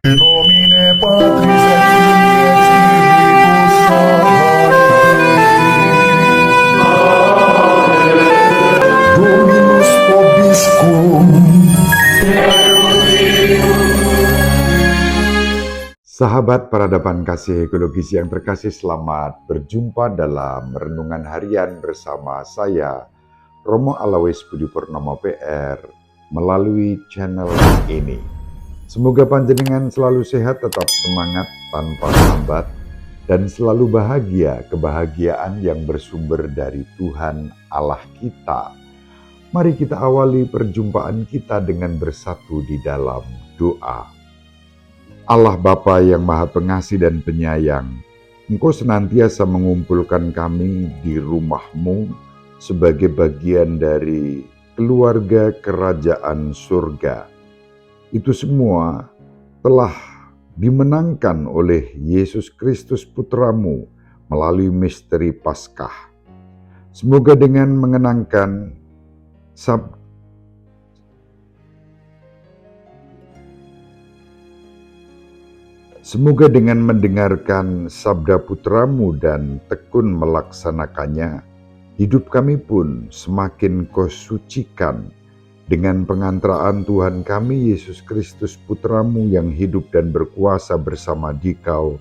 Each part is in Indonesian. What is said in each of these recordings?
In nomine Patris et Filii et Spiritus Sancti. Dominus vobiscum. Sahabat peradaban kasih ekologis yang terkasih, selamat berjumpa dalam renungan harian bersama saya, Romo Alawis Budi Purnomo PR, melalui channel ini. Semoga panjenengan selalu sehat, tetap semangat tanpa hambat, dan selalu bahagia, kebahagiaan yang bersumber dari Tuhan Allah kita. Mari kita awali perjumpaan kita dengan bersatu di dalam doa. Allah Bapa yang Maha Pengasih dan Penyayang, Engkau senantiasa mengumpulkan kami di rumah-Mu sebagai bagian dari keluarga kerajaan surga. Itu semua telah dimenangkan oleh Yesus Kristus Putra-Mu melalui misteri Paskah. Semoga dengan mengenangkan Semoga dengan mendengarkan sabda Putra-Mu dan tekun melaksanakannya, hidup kami pun semakin Kau sucikan dengan pengantaraan Tuhan kami Yesus Kristus Putra-Mu yang hidup dan berkuasa bersama Dikau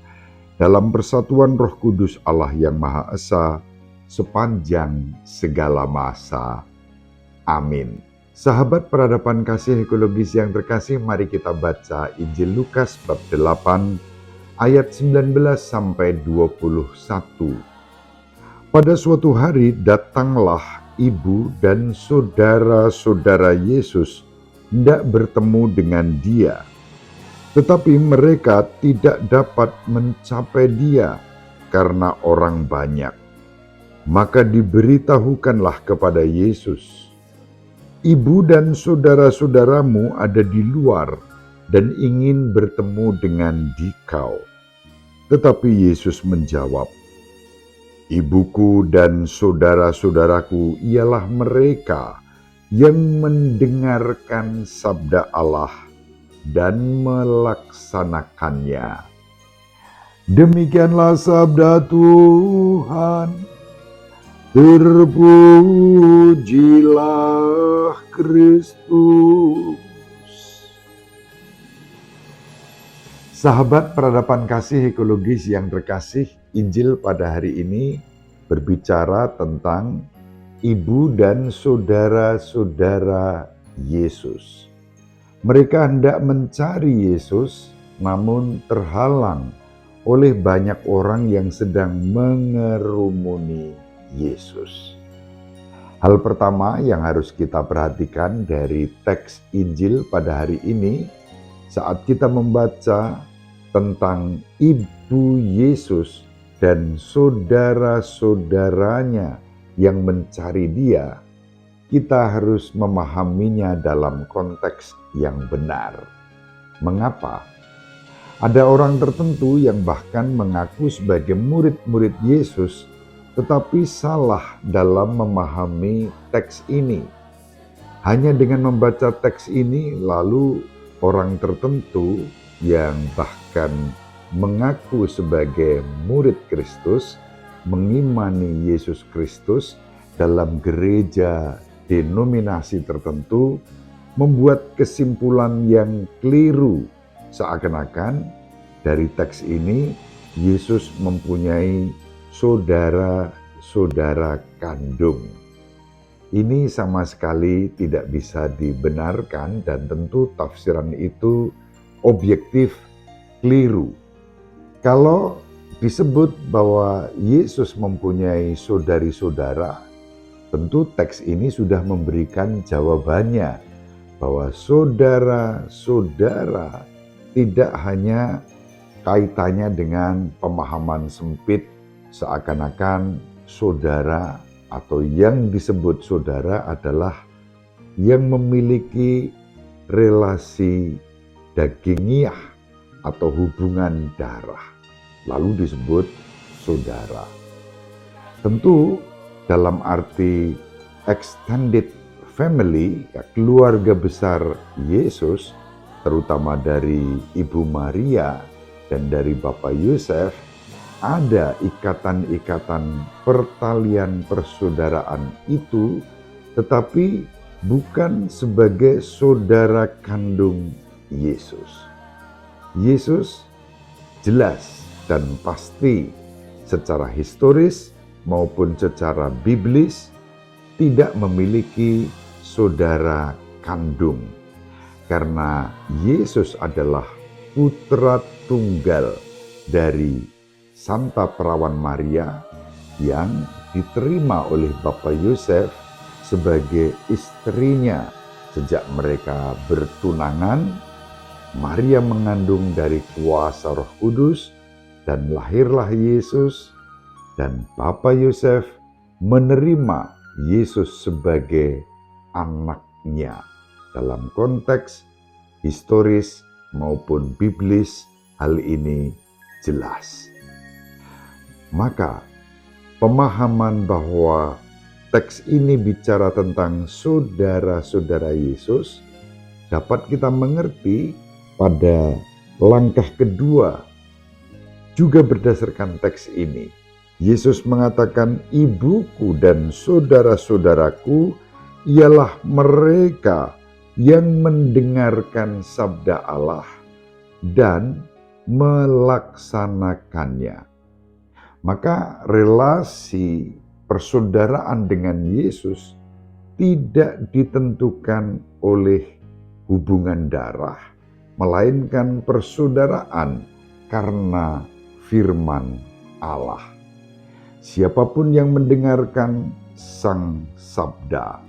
dalam persatuan Roh Kudus Allah yang Maha Esa sepanjang segala masa. Amin. Sahabat peradaban kasih ekologis yang terkasih, mari kita baca Injil Lukas bab 8 ayat 19 sampai 21. Pada suatu hari datanglah ibu dan saudara-saudara Yesus hendak bertemu dengan Dia, tetapi mereka tidak dapat mencapai Dia karena orang banyak. Maka diberitahukanlah kepada Yesus, "Ibu dan saudara-saudaramu ada di luar dan ingin bertemu dengan Dikau." Tetapi Yesus menjawab, "Ibuku dan saudara-saudaraku ialah mereka yang mendengarkan sabda Allah dan melaksanakannya." Demikianlah sabda Tuhan. Terpujilah Kristus. Sahabat peradaban kasih ekologis yang terkasih, Injil pada hari ini berbicara tentang ibu dan saudara-saudara Yesus. Mereka hendak mencari Yesus, namun terhalang oleh banyak orang yang sedang mengerumuni Yesus. Hal pertama yang harus kita perhatikan dari teks Injil pada hari ini, saat kita membaca tentang ibu Yesus dan saudara-saudaranya yang mencari Dia, kita harus memahaminya dalam konteks yang benar. Mengapa? Ada orang tertentu yang bahkan mengaku sebagai murid-murid Yesus, tetapi salah dalam memahami teks ini. Hanya dengan membaca teks ini, lalu orang tertentu yang bahkan mengaku sebagai murid Kristus, mengimani Yesus Kristus dalam gereja denominasi tertentu, membuat kesimpulan yang keliru, seakan-akan dari teks ini Yesus mempunyai saudara-saudara kandung. Ini sama sekali tidak bisa dibenarkan dan tentu tafsiran itu objektif keliru. Kalau disebut bahwa Yesus mempunyai saudari-saudara, tentu teks ini sudah memberikan jawabannya bahwa saudara-saudara tidak hanya kaitannya dengan pemahaman sempit seakan-akan saudara atau yang disebut saudara adalah yang memiliki relasi dagingiah atau hubungan darah, lalu disebut saudara. Tentu dalam arti extended family, keluarga besar Yesus, terutama dari Ibu Maria dan dari Bapak Yosef, ada ikatan-ikatan pertalian persaudaraan itu, tetapi bukan sebagai saudara kandung Yesus. Yesus jelas dan pasti secara historis maupun secara biblis tidak memiliki saudara kandung, karena Yesus adalah putra tunggal dari Santa Perawan Maria yang diterima oleh Bapak Yosef sebagai istrinya. Sejak mereka bertunangan, Maria mengandung dari kuasa Roh Kudus dan lahirlah Yesus, dan Bapak Yosef menerima Yesus sebagai anaknya. Dalam konteks historis maupun biblis, hal ini jelas. Maka pemahaman bahwa teks ini bicara tentang saudara-saudara Yesus dapat kita mengerti pada langkah kedua juga berdasarkan teks ini. Yesus mengatakan, ibuku dan saudara-saudaraku ialah mereka yang mendengarkan sabda Allah dan melaksanakannya. Maka relasi persaudaraan dengan Yesus tidak ditentukan oleh hubungan darah, melainkan persaudaraan karena firman Allah. Siapapun yang mendengarkan sang sabda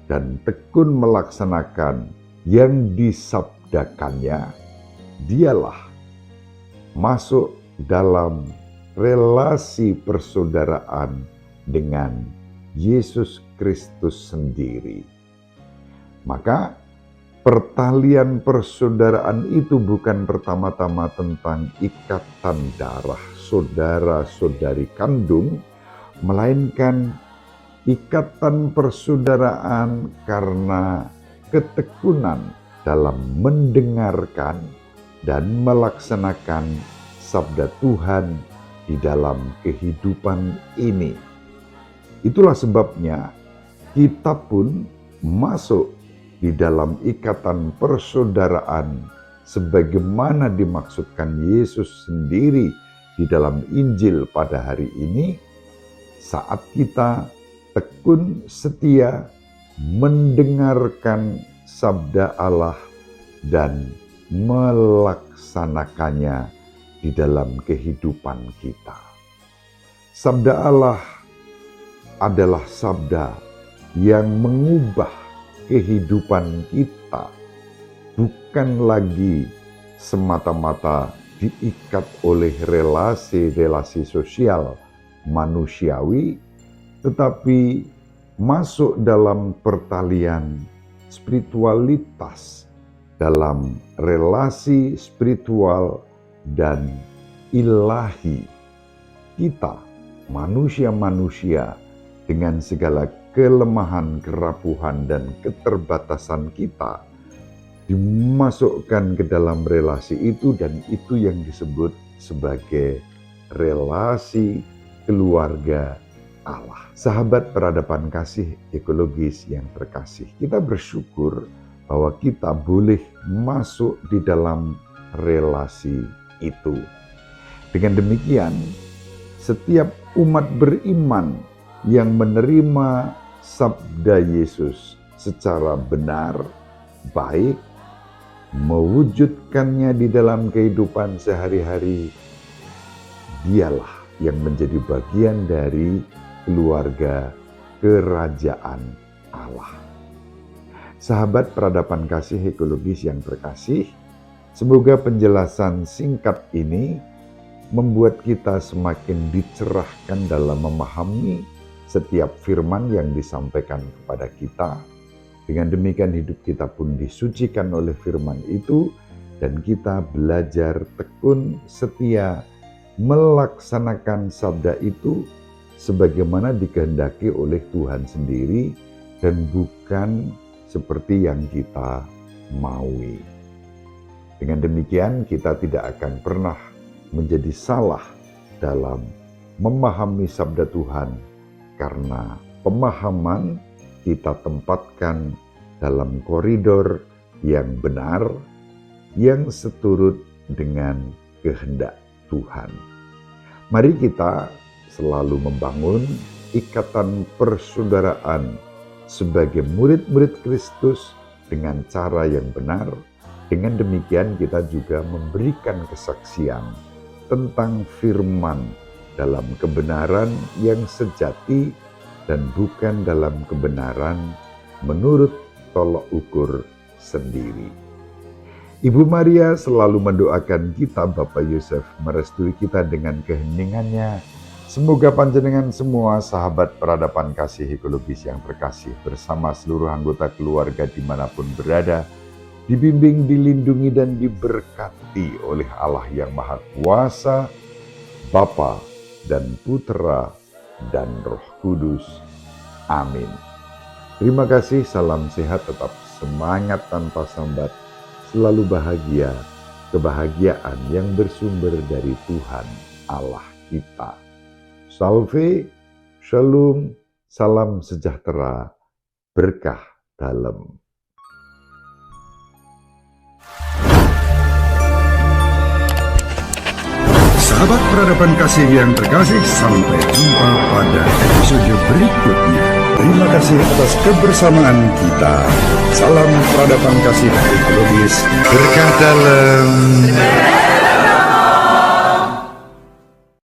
dan tekun melaksanakan yang disabdakannya, dialah masuk dalam relasi persaudaraan dengan Yesus Kristus sendiri. Maka pertalian persaudaraan itu bukan pertama-tama tentang ikatan darah saudara-saudari kandung, melainkan ikatan persaudaraan karena ketekunan dalam mendengarkan dan melaksanakan sabda Tuhan di dalam kehidupan ini. Itulah sebabnya kita pun masuk di dalam ikatan persaudaraan sebagaimana dimaksudkan Yesus sendiri di dalam Injil pada hari ini, saat kita tekun setia mendengarkan sabda Allah dan melaksanakannya di dalam kehidupan kita. Sabda Allah adalah sabda yang mengubah kehidupan kita, bukan lagi semata-mata diikat oleh relasi-relasi sosial manusiawi, tetapi masuk dalam pertalian spiritualitas, dalam relasi spiritual dan ilahi. Kita, manusia-manusia dengan segala kelemahan, kerapuhan, dan keterbatasan kita, dimasukkan ke dalam relasi itu, dan itu yang disebut sebagai relasi keluarga Allah. Sahabat peradaban kasih ekologis yang terkasih, kita bersyukur bahwa kita boleh masuk di dalam relasi itu. Dengan demikian, setiap umat beriman yang menerima sabda Yesus secara benar, baik, mewujudkannya di dalam kehidupan sehari-hari, dialah yang menjadi bagian dari keluarga kerajaan Allah. Sahabat peradaban kasih ekologis yang terkasih, semoga penjelasan singkat ini membuat kita semakin dicerahkan dalam memahami setiap firman yang disampaikan kepada kita. Dengan demikian hidup kita pun disucikan oleh firman itu, dan kita belajar tekun setia melaksanakan sabda itu sebagaimana dikehendaki oleh Tuhan sendiri dan bukan seperti yang kita maui. Dengan demikian kita tidak akan pernah menjadi salah dalam memahami sabda Tuhan, karena pemahaman kita tempatkan dalam koridor yang benar, yang seturut dengan kehendak Tuhan. Mari kita selalu membangun ikatan persaudaraan sebagai murid-murid Kristus dengan cara yang benar. Dengan demikian kita juga memberikan kesaksian tentang firman dalam kebenaran yang sejati dan bukan dalam kebenaran menurut tolok ukur sendiri. Ibu Maria selalu mendoakan kita, Bapak Yosef merestui kita dengan keheningannya. Semoga panjenengan semua sahabat peradaban kasih ekologis yang terkasih bersama seluruh anggota keluarga dimanapun berada, dibimbing, dilindungi, dan diberkati oleh Allah yang Maha Kuasa, Bapa dan Putera dan Roh Kudus. Amin. Terima kasih, salam sehat, tetap semangat tanpa sambat, selalu bahagia, kebahagiaan yang bersumber dari Tuhan Allah kita. Salve, shalom, salam sejahtera, berkah dalam. Sahabat peradaban kasih yang terkasih, sampai jumpa pada episode berikutnya. Terima kasih atas kebersamaan kita. Salam peradaban kasih ekologis, berkah dalam.